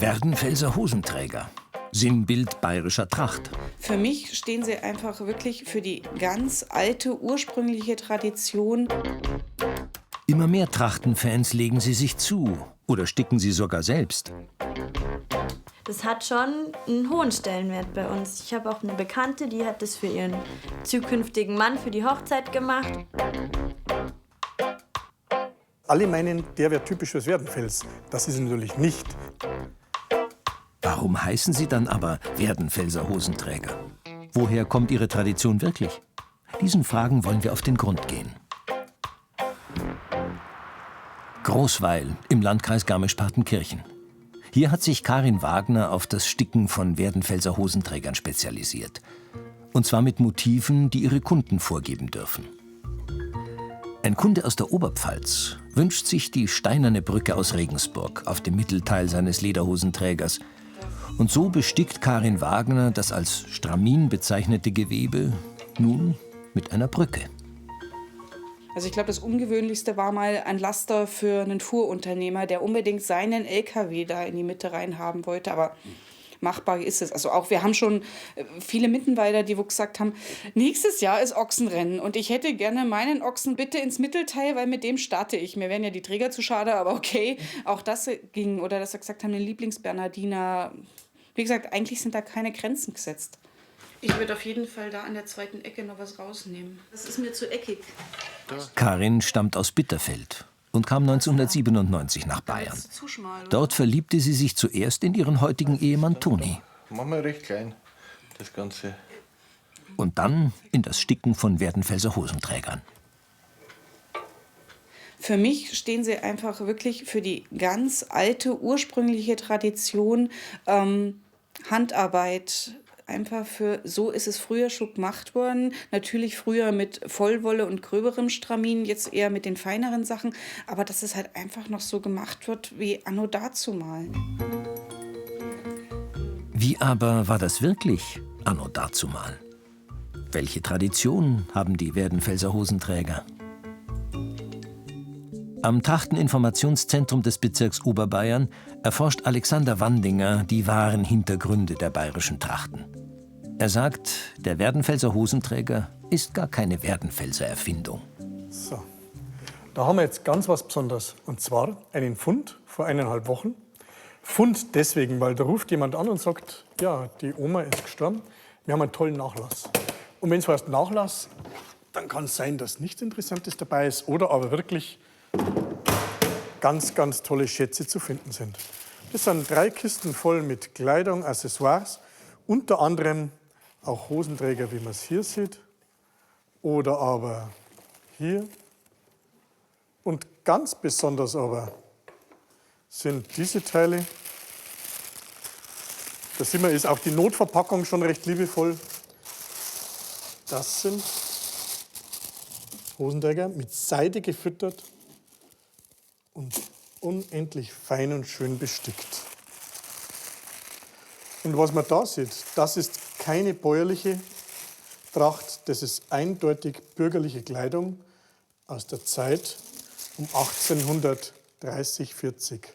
Werdenfelser Hosenträger. Sinnbild bayerischer Tracht. Für mich stehen sie einfach wirklich für die ganz alte, ursprüngliche Tradition. Immer mehr Trachtenfans legen sie sich zu oder sticken sie sogar selbst. Das hat schon einen hohen Stellenwert bei uns. Ich habe auch eine Bekannte, die hat das für ihren zukünftigen Mann für die Hochzeit gemacht. Alle meinen, der wäre typisch fürs Werdenfels. Das ist es natürlich nicht. Warum heißen sie dann aber Werdenfelser Hosenträger? Woher kommt ihre Tradition wirklich? Diesen Fragen wollen wir auf den Grund gehen. Großweil im Landkreis Garmisch-Partenkirchen. Hier hat sich Karin Wagner auf das Sticken von Werdenfelser Hosenträgern spezialisiert. Und zwar mit Motiven, die ihre Kunden vorgeben dürfen. Ein Kunde aus der Oberpfalz wünscht sich die steinerne Brücke aus Regensburg auf dem Mittelteil seines Lederhosenträgers. Und so bestickt Karin Wagner das als Stramin bezeichnete Gewebe nun mit einer Brücke. Also ich glaube, das Ungewöhnlichste war mal ein Laster für einen Fuhrunternehmer, der unbedingt seinen LKW da in die Mitte rein haben wollte, aber machbar ist es. Also auch wir haben schon viele Mittenweider, die wo gesagt haben, nächstes Jahr ist Ochsenrennen und ich hätte gerne meinen Ochsen bitte ins Mittelteil, weil mit dem starte ich. Mir wären ja die Träger zu schade, aber okay, auch das ging. Oder dass wir gesagt haben, den Lieblingsbernhardiner. Wie gesagt, eigentlich sind da keine Grenzen gesetzt. Ich würde auf jeden Fall da an der zweiten Ecke noch was rausnehmen. Das ist mir zu eckig. Karin stammt aus Bitterfeld und kam 1997 nach Bayern. Dort verliebte sie sich zuerst in ihren heutigen Ehemann Toni. Machen wir recht klein, das Ganze. Und dann in das Sticken von Werdenfelser Hosenträgern. Für mich stehen sie einfach wirklich für die ganz alte, ursprüngliche Tradition, Handarbeit. Einfach für, so ist es früher schon gemacht worden. Natürlich früher mit Vollwolle und gröberem Stramin, jetzt eher mit den feineren Sachen. Aber dass es halt einfach noch so gemacht wird wie anno dazumal. Wie aber war das wirklich anno dazumal? Welche Tradition haben die Werdenfelser Hosenträger? Am Trachteninformationszentrum des Bezirks Oberbayern erforscht Alexander Wandinger die wahren Hintergründe der bayerischen Trachten. Er sagt, der Werdenfelser Hosenträger ist gar keine Werdenfelser Erfindung. So, da haben wir jetzt ganz was Besonderes. Und zwar einen Fund vor 1,5 Wochen. Fund deswegen, weil da ruft jemand an und sagt, ja, die Oma ist gestorben, wir haben einen tollen Nachlass. Und wenn es heißt Nachlass, dann kann es sein, dass nichts Interessantes dabei ist oder aber wirklich ganz, ganz tolle Schätze zu finden sind. Das sind 3 Kisten voll mit Kleidung, Accessoires, unter anderem auch Hosenträger, wie man es hier sieht, oder aber hier. Und ganz besonders aber sind diese Teile. Da sieht man, ist auch die Notverpackung schon recht liebevoll. Das sind Hosenträger mit Seide gefüttert und unendlich fein und schön bestickt. Und was man da sieht, das ist keine bäuerliche Tracht, das ist eindeutig bürgerliche Kleidung aus der Zeit um 1830, 40.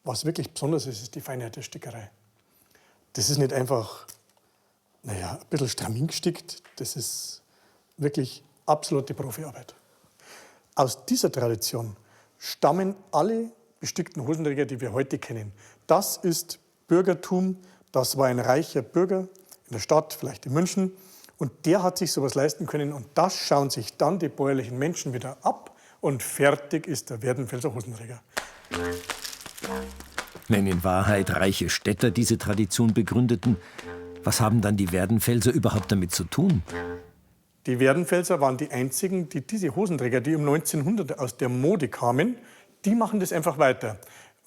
Was wirklich besonders ist, ist die Feinheit der Stickerei. Das ist nicht einfach, ein bisschen stramin gestickt, das ist wirklich absolute Profiarbeit. Aus dieser Tradition stammen alle bestickten Hosenträger, die wir heute kennen. Das ist Bürgertum, das war ein reicher Bürger in der Stadt, vielleicht in München, und der hat sich sowas leisten können und das schauen sich dann die bäuerlichen Menschen wieder ab und fertig ist der Werdenfelser Hosenträger. Wenn in Wahrheit reiche Städter diese Tradition begründeten, was haben dann die Werdenfelser überhaupt damit zu tun? Die Werdenfelser waren die einzigen, die diese Hosenträger, die um 1900 aus der Mode kamen, die machen das einfach weiter.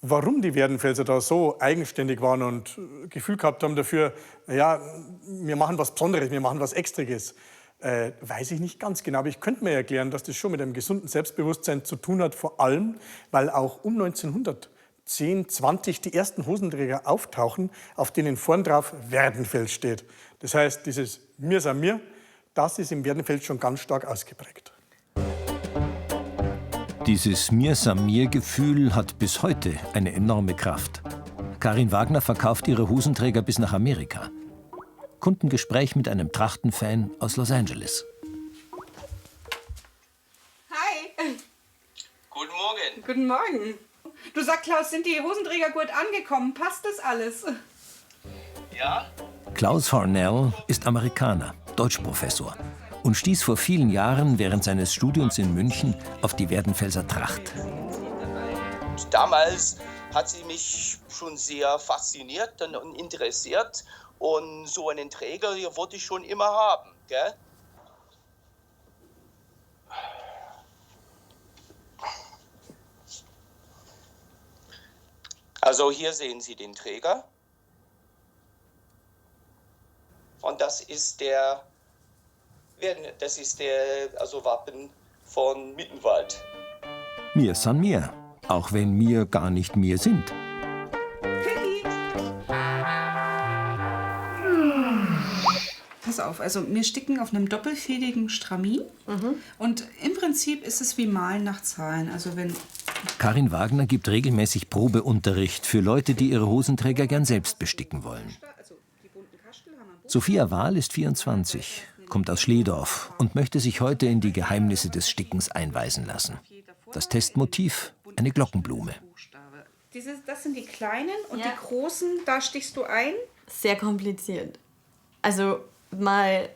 Warum die Werdenfelser da so eigenständig waren und Gefühl gehabt haben dafür, ja, wir machen was Besonderes, wir machen was Extriges, weiß ich nicht ganz genau. Aber ich könnte mir erklären, dass das schon mit einem gesunden Selbstbewusstsein zu tun hat, vor allem, weil auch um 1910, 20 die ersten Hosenträger auftauchen, auf denen vorn drauf Werdenfels steht. Das heißt, dieses Mir san mir, das ist im Werdenfels schon ganz stark ausgeprägt. Dieses Mir-Sam-Mir-Gefühl hat bis heute eine enorme Kraft. Karin Wagner verkauft ihre Hosenträger bis nach Amerika. Kundengespräch mit einem Trachtenfan aus Los Angeles. Hi. Guten Morgen. Guten Morgen. Du sag, Klaus, sind die Hosenträger gut angekommen? Passt das alles? Ja? Klaus Hornell ist Amerikaner, Deutschprofessor und stieß vor vielen Jahren während seines Studiums in München auf die Werdenfelser Tracht. Damals hat sie mich schon sehr fasziniert und interessiert. Und so einen Träger hier wollte ich schon immer haben, gell? Also hier sehen Sie den Träger. Und das ist der Wappen von Mittenwald. Mir san mir, auch wenn mir gar nicht mir sind. Pass auf, also wir sticken auf einem doppelfädigen Stramin. Und im Prinzip ist es wie Malen nach Zahlen. Also wenn Karin Wagner gibt regelmäßig Probeunterricht für Leute, die ihre Hosenträger gern selbst besticken wollen. Sophia Wahl ist 24, kommt aus Schledorf und möchte sich heute in die Geheimnisse des Stickens einweisen lassen. Das Testmotiv: eine Glockenblume. das sind die kleinen und Ja. die großen, da stichst du ein. Sehr kompliziert. Also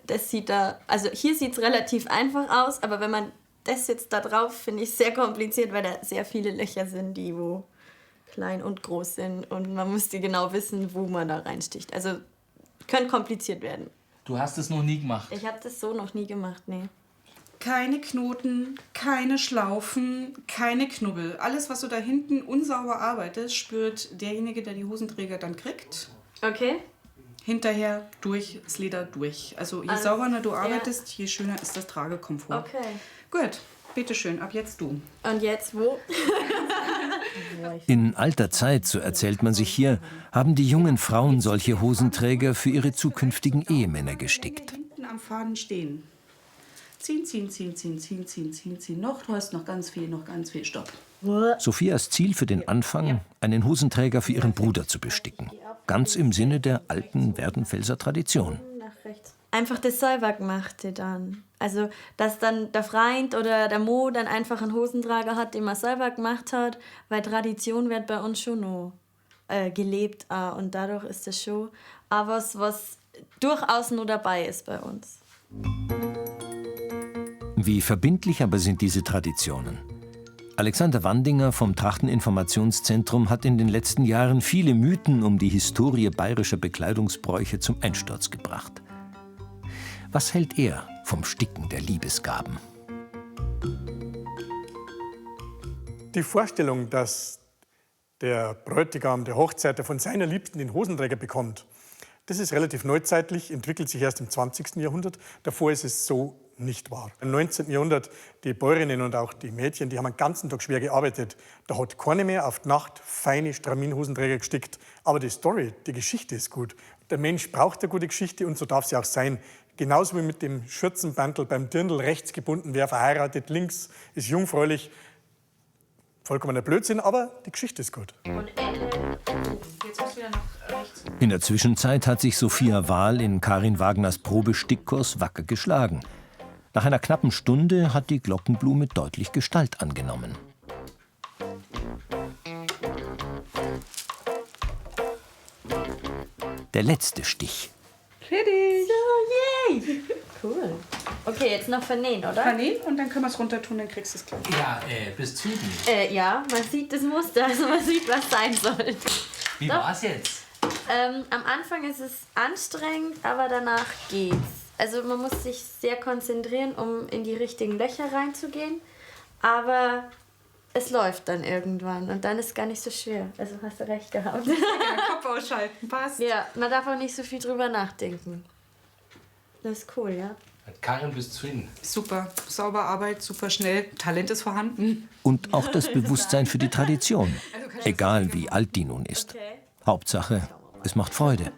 das sieht da, also hier sieht es relativ einfach aus, aber wenn man das jetzt da drauf, finde ich sehr kompliziert, weil da sehr viele Löcher sind, die wo klein und groß sind und man müsste genau wissen, wo man da reinsticht. Also könnte kompliziert werden. Du hast es noch nie gemacht. Ich habe das so noch nie gemacht, nee. Keine Knoten, keine Schlaufen, keine Knubbel. Alles, was du da hinten unsauber arbeitest, spürt derjenige, der die Hosenträger dann kriegt, Okay. hinterher durch das Leder durch. Also je sauberer du arbeitest, je schöner ist das Tragekomfort. Okay. Gut, bitteschön, ab jetzt du. Und jetzt wo? In alter Zeit, so erzählt man sich hier, haben die jungen Frauen solche Hosenträger für ihre zukünftigen Ehemänner gestickt. Hinten am Faden stehen. Ziehen, ziehen, ziehen, ziehen, ziehen, ziehen, ziehen, ziehen. Noch, du hast noch ganz viel, Stopp. Sophias Ziel für den Anfang: einen Hosenträger für ihren Bruder zu besticken. Ganz im Sinne der alten Werdenfelser Tradition. Nach rechts. Einfach das selber gemachte dann. Also, dass dann der Freund oder der Mo dann einfach einen Hosenträger hat, den man selber gemacht hat, weil Tradition wird bei uns schon noch gelebt. Und dadurch ist das schon auch was durchaus nur dabei ist bei uns. Wie verbindlich aber sind diese Traditionen? Alexander Wandinger vom Trachteninformationszentrum hat in den letzten Jahren viele Mythen um die Historie bayerischer Bekleidungsbräuche zum Einsturz gebracht. Was hält er vom Sticken der Liebesgaben? Die Vorstellung, dass der Bräutigam, der Hochzeiter von seiner Liebsten den Hosenträger bekommt, das ist relativ neuzeitlich, entwickelt sich erst im 20. Jahrhundert. Davor ist es so nicht wahr. Im 19. Jahrhundert, die Bäuerinnen und auch die Mädchen, die haben den ganzen Tag schwer gearbeitet. Da hat keiner mehr auf die Nacht feine Straminhosenträger gestickt. Aber die Story, die Geschichte ist gut. Der Mensch braucht eine gute Geschichte und so darf sie auch sein. Genauso wie mit dem Schürzenbantel beim Dirndl rechts gebunden, wer verheiratet, links ist jungfräulich. Vollkommener Blödsinn, aber die Geschichte ist gut. Jetzt musst du wieder nach rechts. In der Zwischenzeit hat sich Sophia Wahl in Karin Wagners Probestickkurs wacker geschlagen. Nach einer knappen Stunde hat die Glockenblume deutlich Gestalt angenommen. Der letzte Stich. Fertig. Yay! Cool. Okay, jetzt noch vernähen, oder? Vernähen und dann können wir es runter tun, dann kriegst du es gleich. Ja, bis Süden. Ja, man sieht das Muster, also man sieht, was sein soll. Wie war's jetzt? Am Anfang ist es anstrengend, aber danach geht's. Also man muss sich sehr konzentrieren, um in die richtigen Löcher reinzugehen. Aber es läuft dann irgendwann und dann ist es gar nicht so schwer. Also hast du recht gehabt. Ja, Kopf ausschalten, passt. Ja, man darf auch nicht so viel drüber nachdenken. Das ist cool, ja. Karin bis Süden. Super, sauber Arbeit, super schnell, Talent ist vorhanden. Und auch das Bewusstsein für die Tradition. Egal wie alt die nun ist. Hauptsache, es macht Freude.